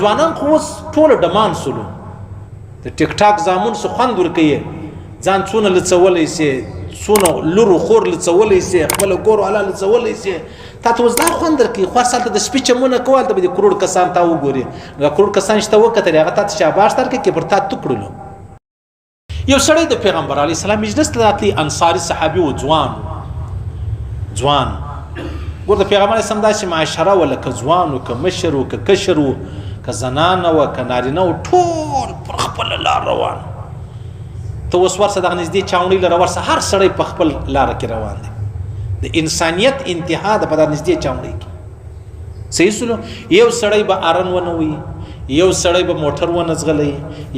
ځوانان خو اوس ټوله ډمان سولو د ټیک ټاک زامن څه خوند ورکوي ځان څونه لڅولی سي څونه لورو خور لڅولی سي خپله کور والا لڅولی سي تا ته اوس دا خوند درکوي خو هر سال ته د سپي چمونه کوه هلته به دې کروړ کسان تا وګوري هغه کروړ کسان چې ته وکتلې هغه تا ته شاباش درکړي که پر تا تو کړلو یو سړی د پیغمبر علیه السلام مجلس ته راتلی انصاري صحابي و ځوان ګور د پیغمبر علیه السلام داسې معاشره وه لکه ځوان و که مشر و که کشر و که زنانه وه که نارینه و ټول پر خپله لار روان ته اوس ورسه دغه نږدې چاونډۍ لره ورسه هر سړی په خپل لاره کې روان دی د انسانیت انتها ده په دغه نږدې چاونډۍ کې صحیح سلو یو سړی به ارن ونه وي یو سړی به موټر ونه ځغلی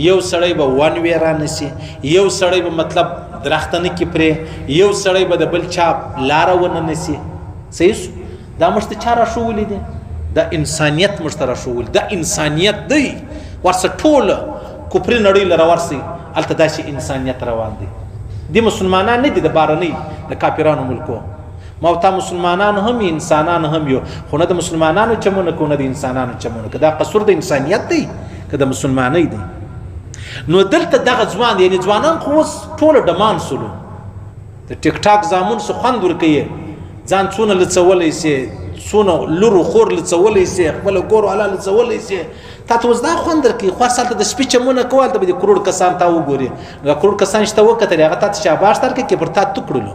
یو سړی به ون وی رانسي یو سړی به مطلب درختنه کې پرې یو سړی به د بل چا لاره ونه نسي صحیح سو دا موږ ته چا راښوولي دي دا انسانیت موږ ته راښوولي دا انسانیت دی ورسه ټوله کفري نړۍ لره ورسئ هلته داسې انسانیت روان دی دي مسلمانان نه دي د بهرنۍ د کافرانو ملکو ما تا مسلمانان هم انسانان هم یو خو نه د مسلمانانو چمونه کو نه د انسانانو چمونه که دا قصور د انسانیت دی که د مسلمانۍ دی نو دلته دغه ځوان یعنی ځوانان خو اوس ټوله ډمان سولو د ټیک ټاک زامن څه خوند ورکوي ځان څونه لڅولی سي څونه لورو خور لڅولی سي خپله کور والا لڅولی سي تا ته اوس دا خوند درکوي خو هر سال ته د سپي چمونه کوه هلته به دې کروړ کسان تا وګوري هغه کروړ کسان چې ته وکتلې هغه تا ته شاباش درکړي که پر تا تو کړلو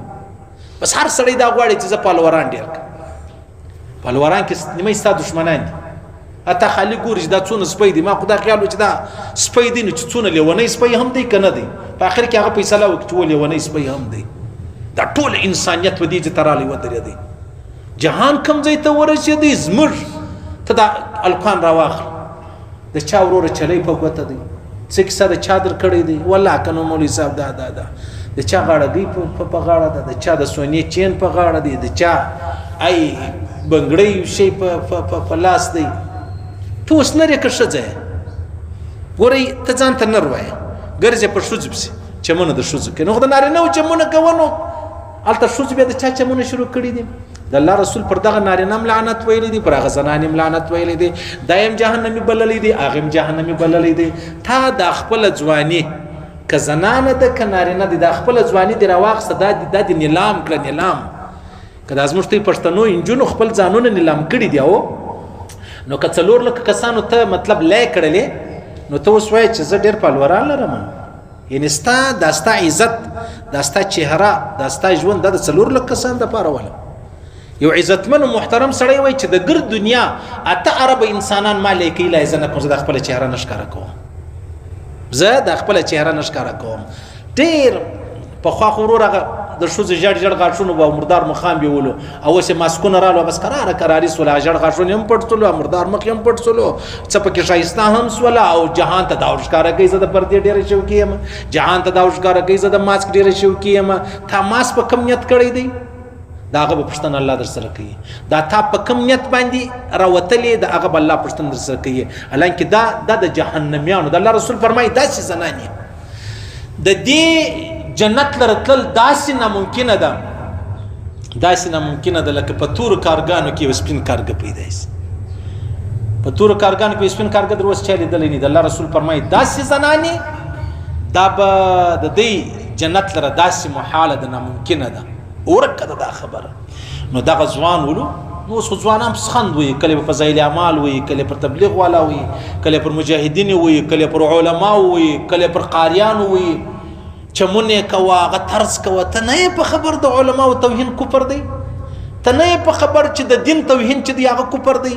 بس هر سړی دا غواړي چې زه پهلوانان ډېر کړم پهلوانان کې نیمه ستا دښمنان دي حتی خالي ګوري چې دا څونه سپی دي ما خو دا خیال و چې دا سپی دی نو چې څونه لیونی سپی هم دی که نه دی په آخر کې هغه فیصله وکړي چې و لیونی سپی هم دی دا ټول انسانیت په دې ځای ته رالی ودرېدی جهان کوم ځای ته ورسېدی زموږ ته دا الکان راواخله د چا وروره چلی په ګوته دی څه کیسه د چا در کړی دی والله که نو مولوي صاحب دا د چا غاړګۍ په غاړه ده د چا د سونې چین په غاړه دی د چا ای بنګړی شی په لاس دی ته اوس نر یې که ښځه یې ګورئ ته ځان ته نر وایه ګرځې په ښځو پسې چمونه د ښځو کوي نو خو د نارینهو چمونه کوه نو هلته ښځو بیا د چا چمونه شروع کړي دي د الله رسول پر دغه نارینه هم لعنت ویلی دی پر هغه زنانې هم لعنت ویلی دی دا یې هم جهنمي بللی دی هغه هم جهنمي بللی دی تا دا خپله ځواني که زنانه ده که نارینه دی دا خپله ځواني دې راواخیسته دا دې نیلام کړه نیلام که دا زموږ ته پښتنو نجونو خپل ځانونه نیلام کړي دي او نو که 4 لکه کسانو ته مطلب لای کړلې نو ته اوس وایې چې زه ډېر پهلوانان لرم یعنې دا ستا عزت دا ستا چهره دا ستا ژوند دا د 4 لکه کسانو دپاره ولم یو عزتمن و محترم سړی وایي چې د ګرد دنیا 8 اربه انسانان ما لیکي لا زه نه کوم زه د خپله چهره نه ښکاره کوم زه د خپله چهره نه ښکاره کوم ډېر پخوا خو ورور هغه د ښځو ژړ غاښونه به مردار مخام بیولو او اوس یې ماسکونه رالو بس کراري سوله ژړ غاښونه هم پټ سولو مردار مخ هم پټ سولو څه پکې ښایسته هم سوله او جهان ته دا ښکاره کوي زه د پردې ډېره شوقي یم جهان ته دا ښکاره کوي زه د ماسک ډېره شوقي یم تا ماسک په کم نیت کړی دی دا هغه به پوښتنه الله در سره کوي دا تا په کم نیت باندې راوتلې د هغه به الله پوښتنه در سره کوي حالانکه دا د جهنمیانو د الله رسول فرمایي داسې زنانې د دې جنت لره تلل داسې ناممکنه ده لکه په تورو کارګانو کې یو سپین کارګه پیدا شي په تورو کارګانو کې سپین کارګه در اوس چا لیدلی نه د الله رسول فرمایي داسې زنانې دا به د دې جنت لره داسې محاله ده ناممکنه ده ورکه ده دا خبره نو دغه ځوان ولو نو اوس خو ځوانان پس خند وایي کله په فضایل اعمال وایي کله پر تبلیغ والا وایي کله پر مجاهدین وایي کله پر علما وایي کله پر قاریان وایي چمونه کوه هغه طرز کوه ته نه یې په خبر د علماو توهین کفر دی ته نه یې په خبر چې د دین توهین چې دی هغه کفر دی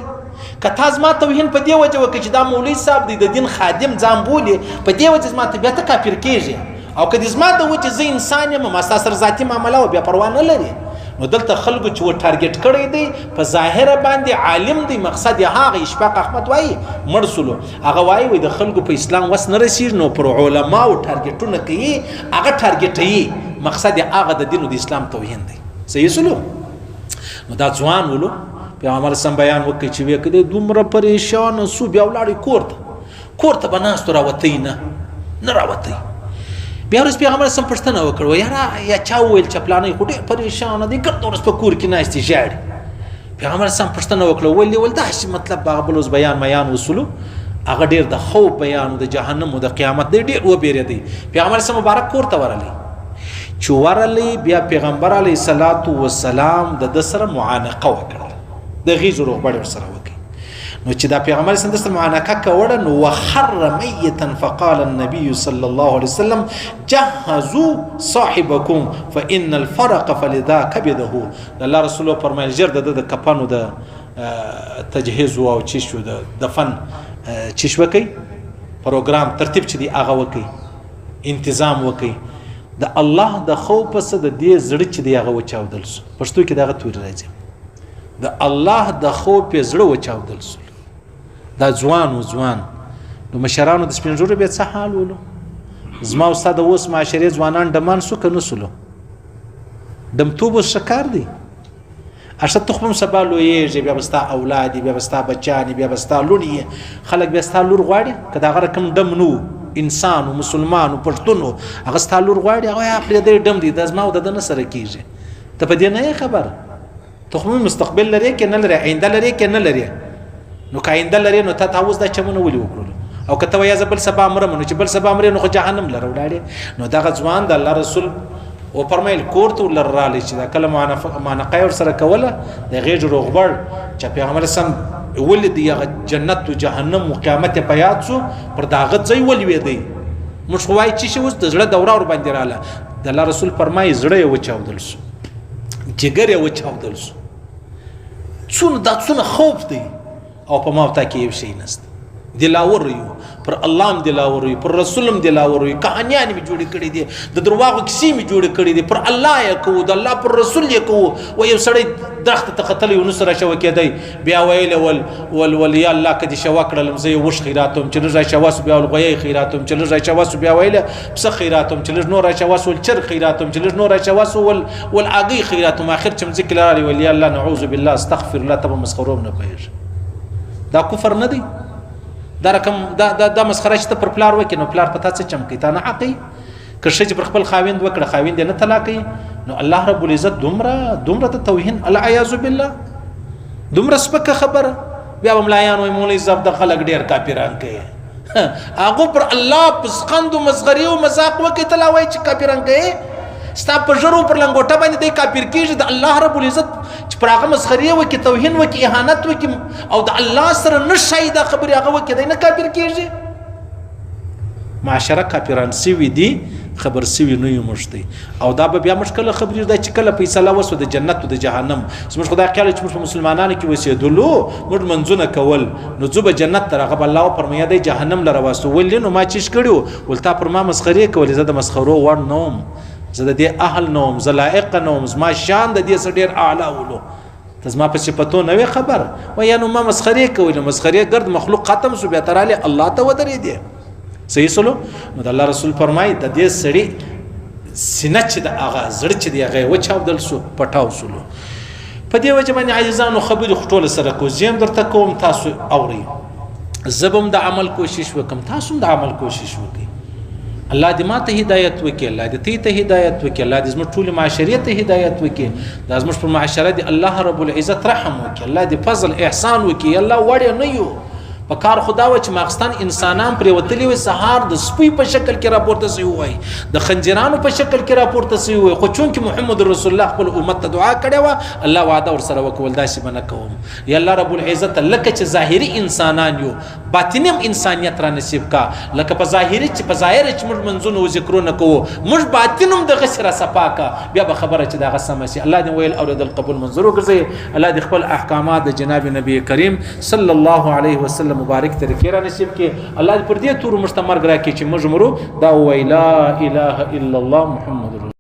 که تا زما توهین په دې وجه وکړې چې دا مولوي صاحب دی د دین خادم ځان بولي په دې وجه زما ته بیا ته کافر کېږي او که دې زما د وجې زه انسان یم ما ستا سره ذاتي معامله وه بیا پروا نه لري نو دلته خلکو چې و ټارګېټ کړی دی په ظاهره باندې عالم دی مقصد یې هغه اشفاق احمد وایي مړ سولو هغه وایي د خلکو په اسلام وس نه رسېږي نو پر علماو ټارګېټونه کوي هغه ټارګېټوي مقصد یې هغه د دین او د اسلام توهین دی صحیح سولو نو دا ځوان ولو پیغمبر سم بیان وکړي چې ویې کړي دومره پریشانه سو بیا ولاړې کور ته به ناستو راوتی نه راوتی بیا ورځ پیغمبر سم پوښتنه وکړه یاره یا چا وویل چې پلانی خو ډېر پریشانه دی ګرد ورځ په کور کې ناستې ژاړي پیغمبر سم پوښتنه وکړه ولې داسې مطلب هغه بل اوس بیان وسولو هغه ډېر د خوف بیان د جهنم او د قیامت دی ډېر وبېرېدی. پیغمبر صلی مبارک کور ته ورغلی چې ورغلی بیا پیغمبر علیه الصلاة والسلام د سره معانقه وکړه د غیږ روغبړ ورسره وکړي. نو چې دا پیغمبر صلی الله علیه وسلم معانقه کوله نو وخر میتا فقال النبي صلی الله علیه وسلم جهزوا صاحبکم فان الفرق فلذا كبده. الله رسول فرمایل ژر د کفنو د تجهیز او چی شو د دفن چی شو کوي پروګرام ترتیب چې دی هغه وکي تنظیم وکي د الله د خوف سره د دې زړه چې دی هغه وچاودل سو. پښتو کې دغه تور راځي د الله د خوف زړه وچاودل سو. دا ځوان نو مشرانو د سپینږورو به څه حال ولو زما استاد اوس معاشري ځوانان دمان سو کنه سلو دمتوب شکار دی ارشد تخم سبا لویږي بیا بستا اولاد بیا بستا بچانی بیا بستا لونی خلک بیا ستا لور غواړي کدا غره کم دم نو انسان او مسلمان او پښتون هغه ستا لور غواړي هغه خپل دې دم دي د زما او د نه سره کیږي ته په دې نه خبر تخم مستقبل لري کې نه لري آینده لري کې نه لري نو کاینده لري نو ته تاسو د چمنه ولي وکړو او کته ویا زبل سبا امر نو چې بل سبا امر نو جهنم لره ولاړي نو دا ځوان د الله رسول او فرمایل کوړته لراله چې دا کله معانقه ور سره کوله د غیږ روغبړ چې پیغمبر سم ولید یا جنت او جهنم او قیامت په یاد شو پر داغه ځای ولوي دی مش خوای چې شوس د زړه دوره ور باندې رااله د الله رسول فرمایي زړه یې وچاودل شو جګر یې وچاودل شو څونه خوف دی او په ماوتا کې یو شی نست دلاور یو پر الله هم دلاور یو پر رسول هم دلاور یو کہانیان می جوړ کړي دي د درواغو کیسې می جوړ کړي دي پر الله یې کو د الله پر رسول یې کو و یو سړی درخت ته قتل یو نصر شو کېدی بیا ویل ول یا الله کدي شوا کړل زه وش خیراتم چې لږه شواس بیا الغوی خیراتم چې لږه شواس بیا ویل پس خیراتم چې لږ نور شواس ول چر خیراتم چې لږ نور شواس ول اگي خیراتم اخر چې ذکر لري ول یا الله نعوذ بالله استغفر الله تب مسخروم نه پېژ دا کفر نه دی دا رقم دا مسخره چې پر پلار وکي نو پلار پتا څه چمکی تا نه حقي کښه چې پر خپل خاوند وکړه خاوند نه طلاقي نو الله رب العزت دومره ته توهین العیاذ بالله دومره سپکه خبره بیا ملایان وي مولوی زاب د خلک ډیر کافران کوي هغه پر الله پسخند او مسخري او مذاق وکي تلاوي چې کافران کوي ستا په ژرو پر لنګوټه باندې دی کافر کیږي د الله رب العزت چې پر هغه مسخري وکي توهین وکي اهانت وکي او د الله سره نشي دا خبره هغه وکي دی نه کافر کیږي معاشره کافران سوي دي خبر سوي نه یو مشتي او دا به بیا مشکله خبرې ده چې کله فیصله وسو د جنت او د جهنم زموږ خدای خیال چې موږ مسلمانانو کې وسیدلو موږ منځونه کول نو زوب جنت ترغه الله فرمایا دی جهنم لره واسو ولینو ما چیش کړو ولتا پر ما مسخري کول زه د مسخرو ور نوم زه د دې اهل نوم زلائق نوم ما شان د دې سړي اعلی ولو تزما په صفاتو نوې خبر و یا نو ما مسخري کول مسخري ګرد مخلوق ختم سو به تراله الله ته ودرې دی صحیح سلو نو د الله رسول فرمای د دې سړي سینه چې د اغا زړه چې دی هغه وچاودل سو پټاو سلو په دې وجه باندې عاجزانو خبرې خټول سره کو زم درته کوم تاسو اوري زبم د عمل کوشش وکم تاسو د عمل کوشش وکي الله دې ما ته هدایت وکي الله دې ته هدایت وکي الله دې زموږ ټول معاشري ته هدایت وکي د زموږ په معاشره دې الله رب العزت رحم وکي الله دې فضل احسان وکي الله وړي نه یو په کار خدا و چې ماخستان انسانان پر وتلی و سهار د سپي په شکل کې راپورته سی وای د خنجرانو په شکل کې راپورته سی وای خو چون کې محمد رسول الله خپل امت ته دعا کړې و الله وعده ور سره وکول داسې بنه کوم یا الله رب العزت لکه چې ظاهري انسانان یو باطنیم انسانیت را نصیب کا لکه په ظاهري چې په ظاهر چې موږ منځونه او ذکرونه کوو موږ باطنم د غسر صفا کا بیا به خبره چې دا غسمه سي الله دې ویل اورید القبول منظور وګرځي الله دې خپل احکامات د جناب نبی کریم صلی الله علیه وسلم مبارک طریقې را نصیب کې الله دې پر دې تور مشتمر ګرا کې چې موږ مرو دا ویلا اله الا الله محمد